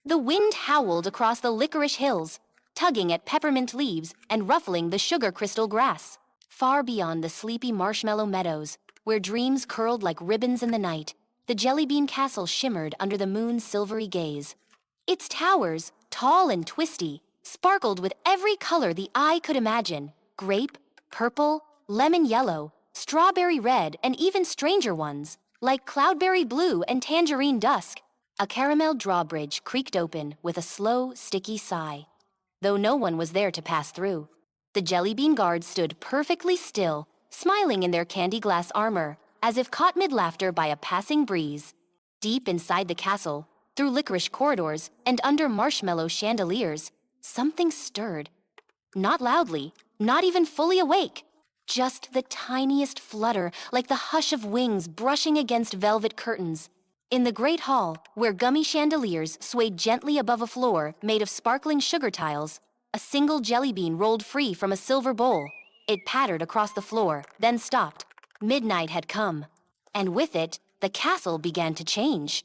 The wind howled across the licorice hills, tugging at peppermint leaves and ruffling the sugar crystal grass. Far beyond the sleepy marshmallow meadows, where dreams curled like ribbons in the night, the Jellybean Castle shimmered under the moon's silvery gaze. Its towers, tall and twisty, sparkled with every color the eye could imagine: grape, purple, lemon yellow, strawberry red, and even stranger ones, like cloudberry blue and tangerine dusk. A caramel drawbridge creaked open with a slow, sticky sigh. Though no one was there to pass through, the Jellybean guards stood perfectly still, smiling in their candy glass armor, as if caught mid-laughter by a passing breeze. Deep inside the castle, through licorice corridors and under marshmallow chandeliers, something stirred. Not loudly, not even fully awake. Just the tiniest flutter, like the hush of wings brushing against velvet curtains. In the great hall, where gummy chandeliers swayed gently above a floor made of sparkling sugar tiles, a single jellybean rolled free from a silver bowl. It pattered across the floor, then stopped. Midnight had come, and with it, the castle began to change.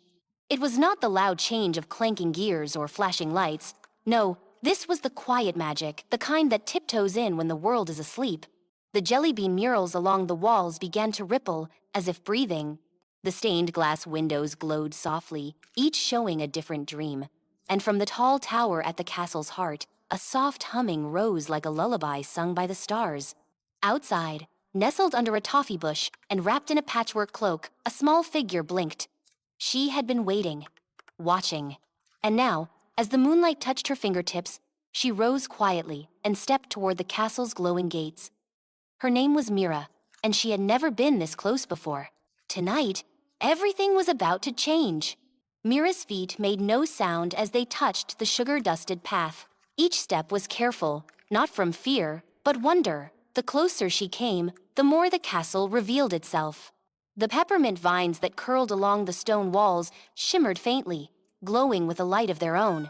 It was not the loud change of clanking gears or flashing lights. No, this was the quiet magic, the kind that tiptoes in when the world is asleep. The jellybean murals along the walls began to ripple, as if breathing. The stained glass windows glowed softly, each showing a different dream. And from the tall tower at the castle's heart, a soft humming rose like a lullaby sung by the stars. Outside, nestled under a toffee bush and wrapped in a patchwork cloak, a small figure blinked. She had been waiting, watching. And now, as the moonlight touched her fingertips, she rose quietly and stepped toward the castle's glowing gates. Her name was Mira, and she had never been this close before. Tonight, everything was about to change. Mira's feet made no sound as they touched the sugar-dusted path. Each step was careful, not from fear, but wonder. The closer she came, the more the castle revealed itself. The peppermint vines that curled along the stone walls shimmered faintly, glowing with a light of their own.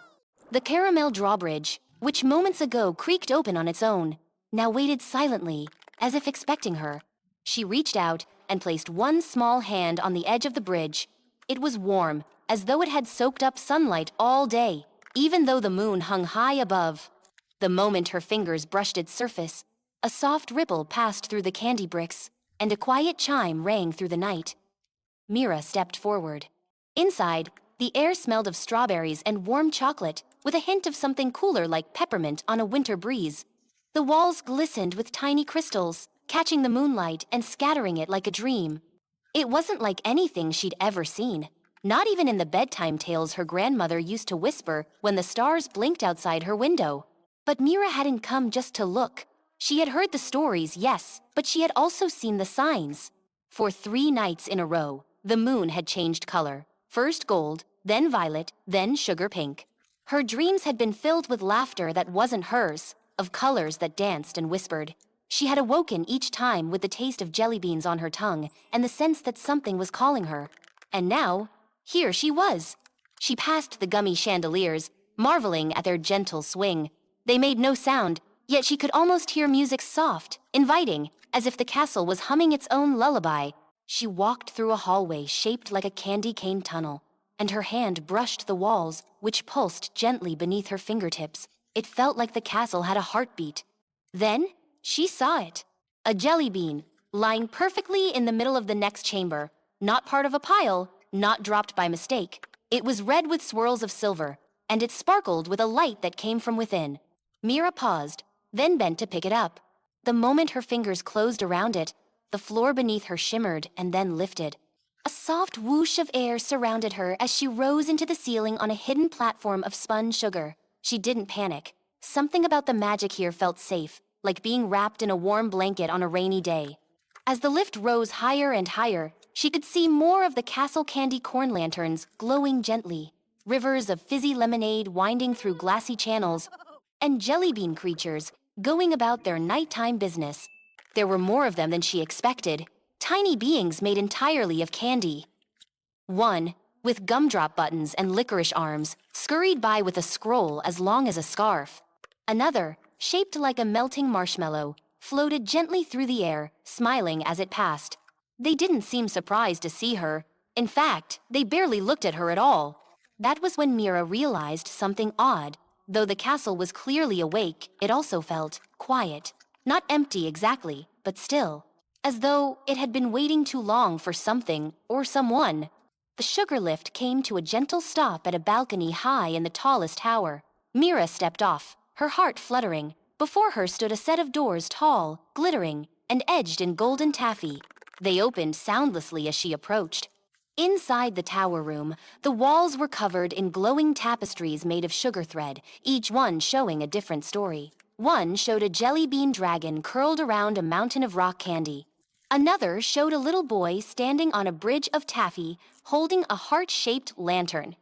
The caramel drawbridge, which moments ago creaked open on its own, now waited silently, as if expecting her. She reached out and placed one small hand on the edge of the bridge. It was warm, as though it had soaked up sunlight all day, even though the moon hung high above. The moment her fingers brushed its surface, a soft ripple passed through the candy bricks, and a quiet chime rang through the night. Mira stepped forward. Inside, the air smelled of strawberries and warm chocolate, with a hint of something cooler like peppermint on a winter breeze. The walls glistened with tiny crystals, catching the moonlight and scattering it like a dream. It wasn't like anything she'd ever seen, not even in the bedtime tales her grandmother used to whisper when the stars blinked outside her window. But Mira hadn't come just to look. She had heard the stories, yes, but she had also seen the signs. For 3 nights in a row, the moon had changed color. First gold, then violet, then sugar pink. Her dreams had been filled with laughter that wasn't hers, of colors that danced and whispered. She had awoken each time with the taste of jellybeans on her tongue and the sense that something was calling her. And now, here she was. She passed the gummy chandeliers, marveling at their gentle swing. They made no sound, yet she could almost hear music soft, inviting, as if the castle was humming its own lullaby. She walked through a hallway shaped like a candy cane tunnel, and her hand brushed the walls, which pulsed gently beneath her fingertips. It felt like the castle had a heartbeat. Then, she saw it. A jellybean, lying perfectly in the middle of the next chamber, not part of a pile, not dropped by mistake. It was red with swirls of silver, and it sparkled with a light that came from within. Mira paused, then bent to pick it up. The moment her fingers closed around it, the floor beneath her shimmered and then lifted. A soft whoosh of air surrounded her as she rose into the ceiling on a hidden platform of spun sugar. She didn't panic. Something about the magic here felt safe, like being wrapped in a warm blanket on a rainy day. As the lift rose higher and higher, she could see more of the castle candy corn lanterns glowing gently, rivers of fizzy lemonade winding through glassy channels, and jellybean creatures going about their nighttime business. There were more of them than she expected, tiny beings made entirely of candy. One, with gumdrop buttons and licorice arms, scurried by with a scroll as long as a scarf. Another, shaped like a melting marshmallow, floated gently through the air, smiling as it passed. They didn't seem surprised to see her. In fact, they barely looked at her at all. That was when Mira realized something odd. Though the castle was clearly awake, it also felt quiet. Not empty exactly, but still. As though it had been waiting too long for something or someone. The sugar lift came to a gentle stop at a balcony high in the tallest tower. Mira stepped off, her heart fluttering. Before her stood a set of doors tall, glittering, and edged in golden taffy. They opened soundlessly as she approached. Inside the tower room, the walls were covered in glowing tapestries made of sugar thread, each one showing a different story. One showed a jellybean dragon curled around a mountain of rock candy. Another showed a little boy standing on a bridge of taffy, holding a heart-shaped lantern.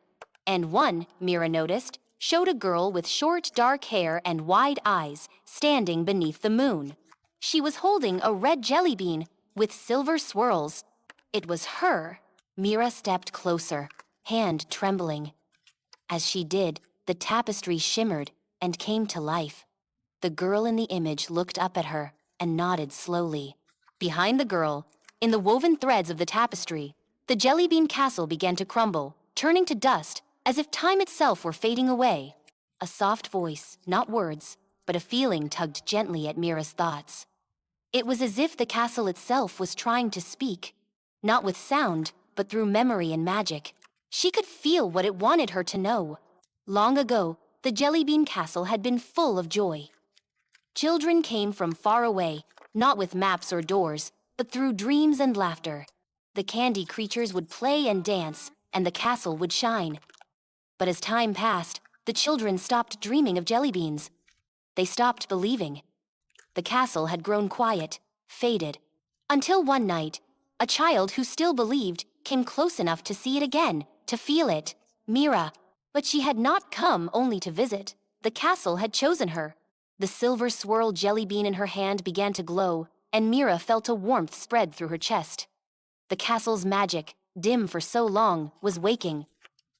And one, Mira noticed, showed a girl with short dark hair and wide eyes, standing beneath the moon. She was holding a red jellybean with silver swirls. It was her. Mira stepped closer, hand trembling. As she did, the tapestry shimmered and came to life. The girl in the image looked up at her and nodded slowly. Behind the girl, in the woven threads of the tapestry, the Jellybean Castle began to crumble, turning to dust, as if time itself were fading away. A soft voice, not words, but a feeling tugged gently at Mira's thoughts. It was as if the castle itself was trying to speak, not with sound, but through memory and magic. She could feel what it wanted her to know. Long ago, the Jellybean Castle had been full of joy. Children came from far away, not with maps or doors, but through dreams and laughter. The candy creatures would play and dance, and the castle would shine. But as time passed, the children stopped dreaming of jellybeans. They stopped believing. The castle had grown quiet, faded. Until one night, a child who still believed came close enough to see it again, to feel it, Mira. But she had not come only to visit. The castle had chosen her. The silver swirl jellybean in her hand began to glow, and Mira felt a warmth spread through her chest. The castle's magic, dim for so long, was waking.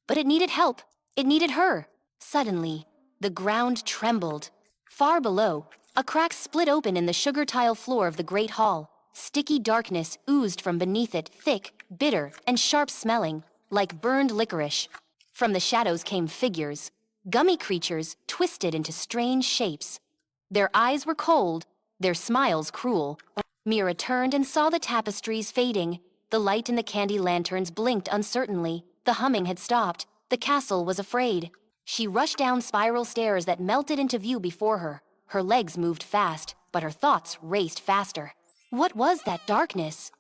But it needed help. It needed her. Suddenly, the ground trembled. Far below, a crack split open in the sugar tile floor of the great hall. Sticky darkness oozed from beneath it, thick, bitter, and sharp-smelling, like burned licorice. From the shadows came figures, gummy creatures twisted into strange shapes. Their eyes were cold, their smiles cruel. Mira turned and saw the tapestries fading. The light in the candy lanterns blinked uncertainly. The humming had stopped. The castle was afraid. She rushed down spiral stairs that melted into view before her. Her legs moved fast, but her thoughts raced faster. What was that darkness?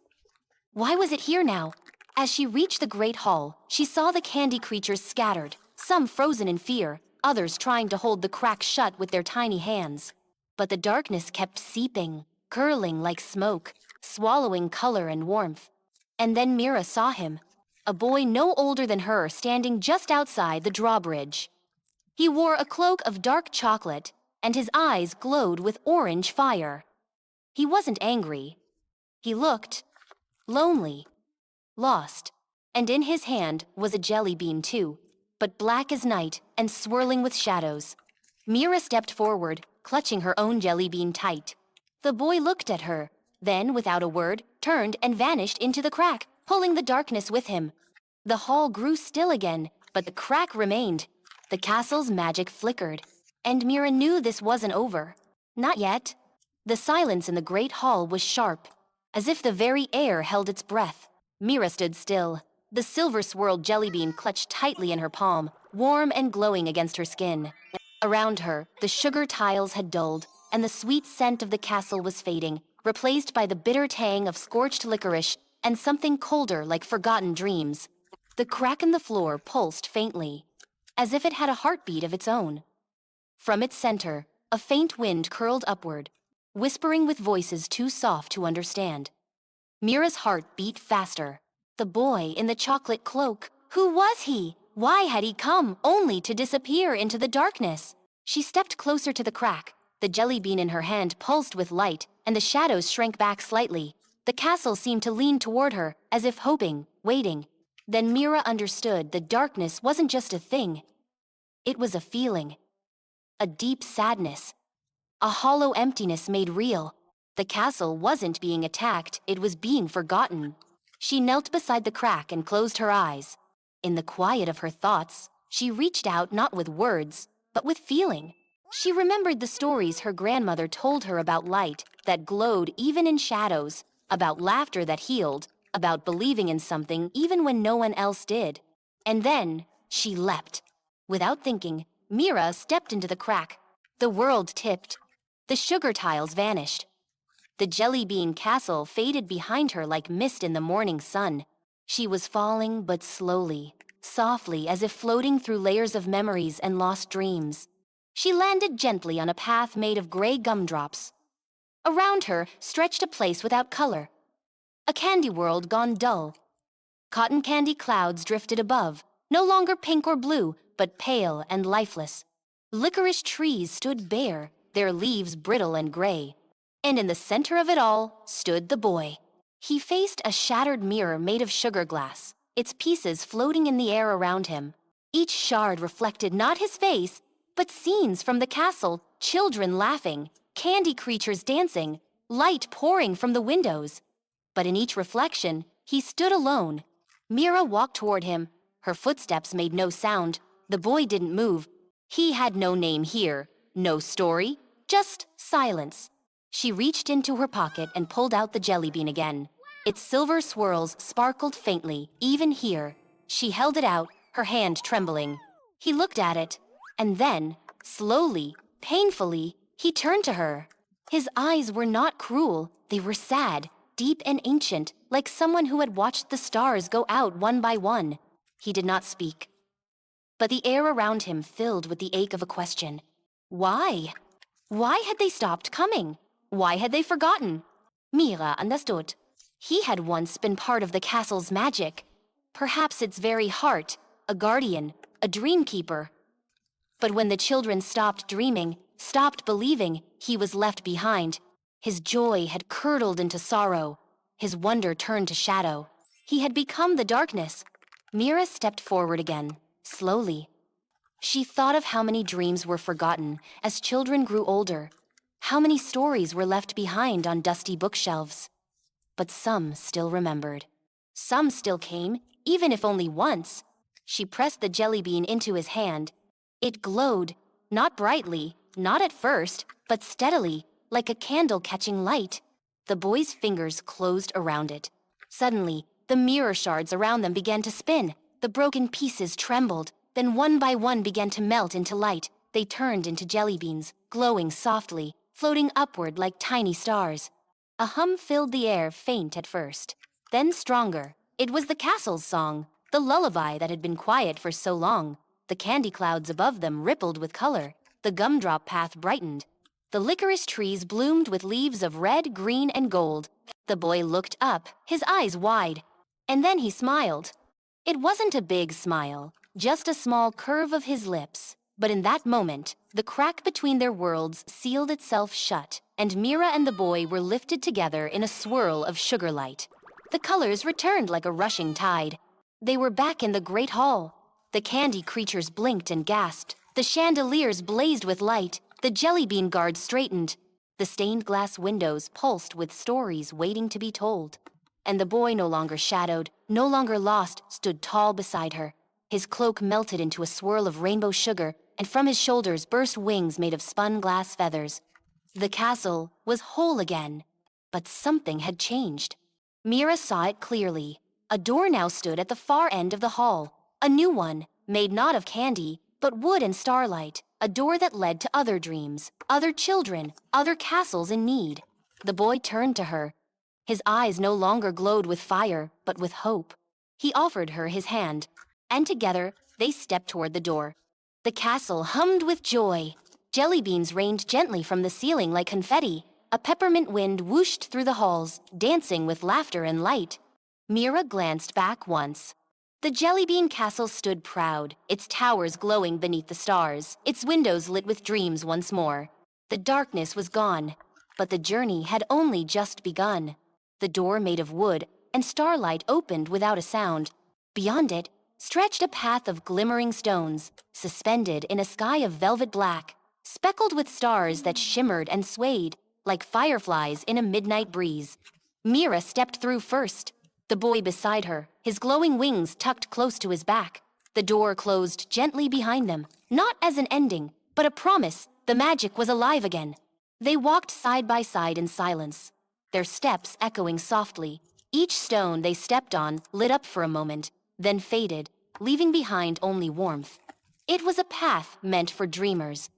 Why was it here now? As she reached the great hall, she saw the candy creatures scattered, some frozen in fear, others trying to hold the crack shut with their tiny hands. But the darkness kept seeping, curling like smoke, swallowing color and warmth. And then Mira saw him, a boy no older than her standing just outside the drawbridge. He wore a cloak of dark chocolate, and his eyes glowed with orange fire. He wasn't angry. He looked lonely, lost, and in his hand was a jelly bean too, but black as night and swirling with shadows. Mira stepped forward, clutching her own jelly bean tight. The boy looked at her, then, without a word, turned and vanished into the crack, pulling the darkness with him. The hall grew still again, but the crack remained. The castle's magic flickered, and Mira knew this wasn't over. Not yet. The silence in the great hall was sharp, as if the very air held its breath. Mira stood still, the silver-swirled jellybean clutched tightly in her palm, warm and glowing against her skin. Around her, the sugar tiles had dulled, and the sweet scent of the castle was fading, replaced by the bitter tang of scorched licorice and something colder like forgotten dreams. The crack in the floor pulsed faintly, as if it had a heartbeat of its own. From its center, a faint wind curled upward, whispering with voices too soft to understand. Mira's heart beat faster. The boy in the chocolate cloak. Who was he? Why had he come only to disappear into the darkness? She stepped closer to the crack. The jelly bean in her hand pulsed with light, and the shadows shrank back slightly. The castle seemed to lean toward her, as if hoping, waiting. Then Mira understood the darkness wasn't just a thing. It was a feeling. A deep sadness. A hollow emptiness made real. The castle wasn't being attacked, it was being forgotten. She knelt beside the crack and closed her eyes. In the quiet of her thoughts, she reached out not with words, but with feeling. She remembered the stories her grandmother told her about light that glowed even in shadows, about laughter that healed, about believing in something even when no one else did. And then, she leapt. Without thinking, Mira stepped into the crack. The world tipped. The sugar tiles vanished. The Jellybean Castle faded behind her like mist in the morning sun. She was falling, but slowly, softly, as if floating through layers of memories and lost dreams. She landed gently on a path made of gray gumdrops. Around her stretched a place without color, a candy world gone dull. Cotton candy clouds drifted above, no longer pink or blue, but pale and lifeless. Licorice trees stood bare, their leaves brittle and gray. And in the center of it all stood the boy. He faced a shattered mirror made of sugar glass, its pieces floating in the air around him. Each shard reflected not his face, but scenes from the castle, children laughing, candy creatures dancing, light pouring from the windows. But in each reflection, he stood alone. Mira walked toward him. Her footsteps made no sound. The boy didn't move. He had no name here, no story, just silence. She reached into her pocket and pulled out the jelly bean again. Its silver swirls sparkled faintly, even here. She held it out, her hand trembling. He looked at it, and then, slowly, painfully, he turned to her. His eyes were not cruel, they were sad, deep and ancient, like someone who had watched the stars go out one by one. He did not speak. But the air around him filled with the ache of a question. Why? Why had they stopped coming? Why had they forgotten? Mira understood. He had once been part of the castle's magic. Perhaps its very heart, a guardian, a dream keeper. But when the children stopped dreaming, stopped believing, he was left behind. His joy had curdled into sorrow. His wonder turned to shadow. He had become the darkness. Mira stepped forward again, slowly. She thought of how many dreams were forgotten as children grew older, how many stories were left behind on dusty bookshelves. But some still remembered. Some still came, even if only once. She pressed the jelly bean into his hand. It glowed, not brightly, not at first, but steadily, like a candle catching light. The boy's fingers closed around it. Suddenly, the mirror shards around them began to spin. The broken pieces trembled, then one by one began to melt into light. They turned into jelly beans, glowing softly, floating upward like tiny stars. A hum filled the air, faint at first, then stronger. It was the castle's song, the lullaby that had been quiet for so long. The candy clouds above them rippled with color. The gumdrop path brightened. The licorice trees bloomed with leaves of red, green, and gold. The boy looked up, his eyes wide. And then he smiled. It wasn't a big smile, just a small curve of his lips. But in that moment, the crack between their worlds sealed itself shut, and Mira and the boy were lifted together in a swirl of sugar light. The colors returned like a rushing tide. They were back in the great hall. The candy creatures blinked and gasped. The chandeliers blazed with light. The jellybean guards straightened. The stained glass windows pulsed with stories waiting to be told. And the boy, no longer shadowed, no longer lost, stood tall beside her. His cloak melted into a swirl of rainbow sugar, and from his shoulders burst wings made of spun glass feathers. The castle was whole again, but something had changed. Mira saw it clearly. A door now stood at the far end of the hall. A new one, made not of candy, but wood and starlight. A door that led to other dreams, other children, other castles in need. The boy turned to her. His eyes no longer glowed with fire, but with hope. He offered her his hand, and together they stepped toward the door. The castle hummed with joy. Jelly beans rained gently from the ceiling like confetti. A peppermint wind whooshed through the halls, dancing with laughter and light. Mira glanced back once. The Jellybean Castle stood proud, its towers glowing beneath the stars, its windows lit with dreams once more. The darkness was gone, but the journey had only just begun. The door made of wood and starlight opened without a sound. Beyond it stretched a path of glimmering stones, suspended in a sky of velvet black, speckled with stars that shimmered and swayed like fireflies in a midnight breeze. Mira stepped through first, the boy beside her, his glowing wings tucked close to his back. The door closed gently behind them, not as an ending, but a promise the magic was alive again. They walked side by side in silence, their steps echoing softly. Each stone they stepped on lit up for a moment, then faded, leaving behind only warmth. It was a path meant for dreamers,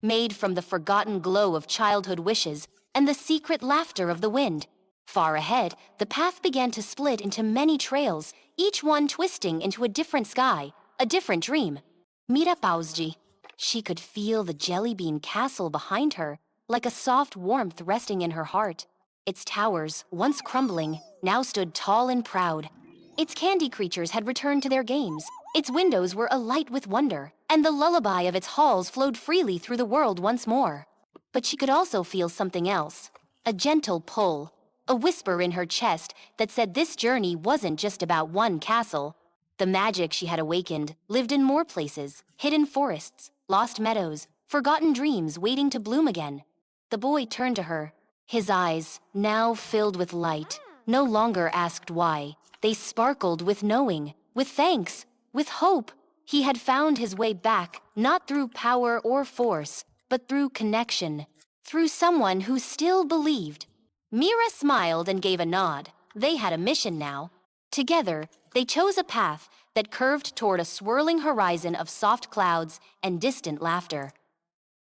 made from the forgotten glow of childhood wishes and the secret laughter of the wind. Far ahead, the path began to split into many trails, each one twisting into a different sky, a different dream. Mira pausji. She could feel the Jellybean Castle behind her, like a soft warmth resting in her heart. Its towers, once crumbling, now stood tall and proud. Its candy creatures had returned to their games. Its windows were alight with wonder, and the lullaby of its halls flowed freely through the world once more. But she could also feel something else, a gentle pull, a whisper in her chest that said this journey wasn't just about one castle. The magic she had awakened lived in more places, hidden forests, lost meadows, forgotten dreams waiting to bloom again. The boy turned to her. His eyes, now filled with light, no longer asked why. They sparkled with knowing, with thanks, with hope. He had found his way back, not through power or force, but through connection, through someone who still believed. Mira smiled and gave a nod. They had a mission now. Together, they chose a path that curved toward a swirling horizon of soft clouds and distant laughter.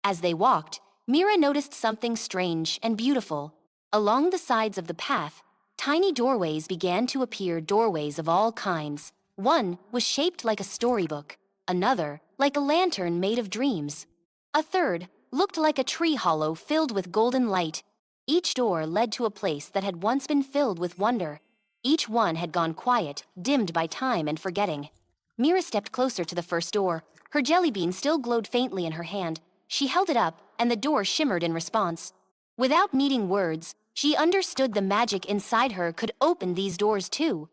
As they walked, Mira noticed something strange and beautiful. Along the sides of the path, tiny doorways began to appear, doorways of all kinds. One was shaped like a storybook, another like a lantern made of dreams. A third looked like a tree hollow filled with golden light. Each door led to a place that had once been filled with wonder. Each one had gone quiet, dimmed by time and forgetting. Mira stepped closer to the first door. Her jellybean still glowed faintly in her hand. She held it up, and the door shimmered in response. Without needing words, she understood the magic inside her could open these doors too.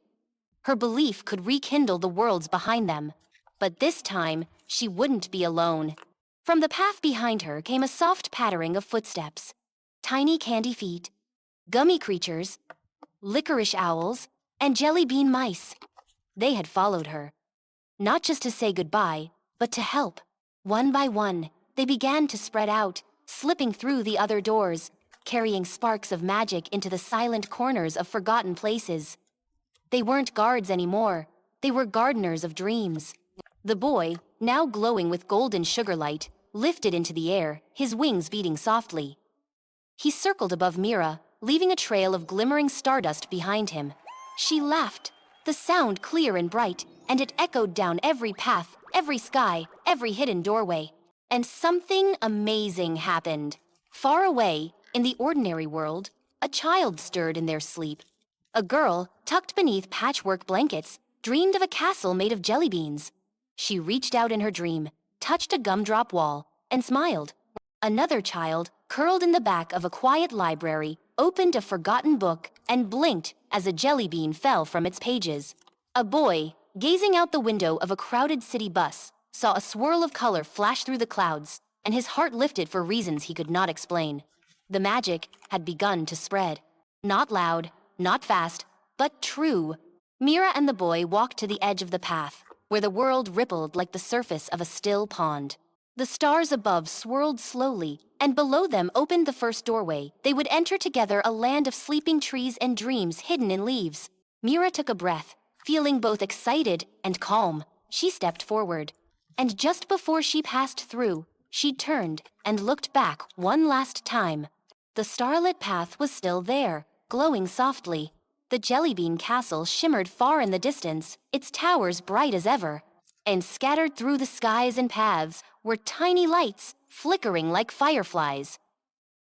Her belief could rekindle the worlds behind them. But this time, she wouldn't be alone. From the path behind her came a soft pattering of footsteps. Tiny candy feet, gummy creatures, licorice owls, and jellybean mice. They had followed her, not just to say goodbye, but to help. One by one, they began to spread out, slipping through the other doors, carrying sparks of magic into the silent corners of forgotten places. They weren't guards anymore. They were gardeners of dreams. The boy, now glowing with golden sugar light, lifted into the air, his wings beating softly. He circled above Mira, leaving a trail of glimmering stardust behind him. She laughed, the sound clear and bright, and it echoed down every path, every sky, every hidden doorway. And something amazing happened. Far away, in the ordinary world, a child stirred in their sleep. A girl, tucked beneath patchwork blankets, dreamed of a castle made of jellybeans. She reached out in her dream, touched a gumdrop wall, and smiled. Another child, curled in the back of a quiet library, opened a forgotten book and blinked as a jellybean fell from its pages. A boy, gazing out the window of a crowded city bus, saw a swirl of color flash through the clouds, and his heart lifted for reasons he could not explain. The magic had begun to spread. Not loud, not fast, but true. Mira and the boy walked to the edge of the path, where the world rippled like the surface of a still pond. The stars above swirled slowly, and below them opened the first doorway. They would enter together a land of sleeping trees and dreams hidden in leaves. Mira took a breath, feeling both excited and calm. She stepped forward. And just before she passed through, she turned and looked back one last time. The starlit path was still there, glowing softly. The Jellybean Castle shimmered far in the distance, its towers bright as ever. And scattered through the skies and paths were tiny lights, flickering like fireflies.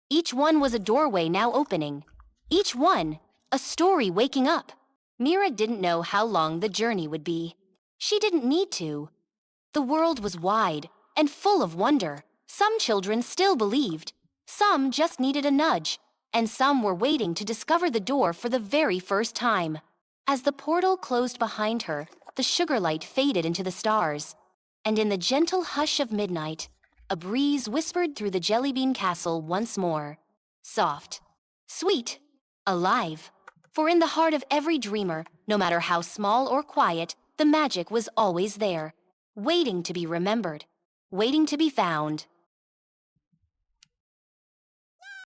Each one was a doorway now opening. Each one, a story waking up. Mira didn't know how long the journey would be. She didn't need to. The world was wide and full of wonder. Some children still believed. Some just needed a nudge. And some were waiting to discover the door for the very first time. As the portal closed behind her, the sugar light faded into the stars. And in the gentle hush of midnight, a breeze whispered through the Jellybean Castle once more. Soft, sweet, alive. For in the heart of every dreamer, no matter how small or quiet, the magic was always there, waiting to be remembered, waiting to be found.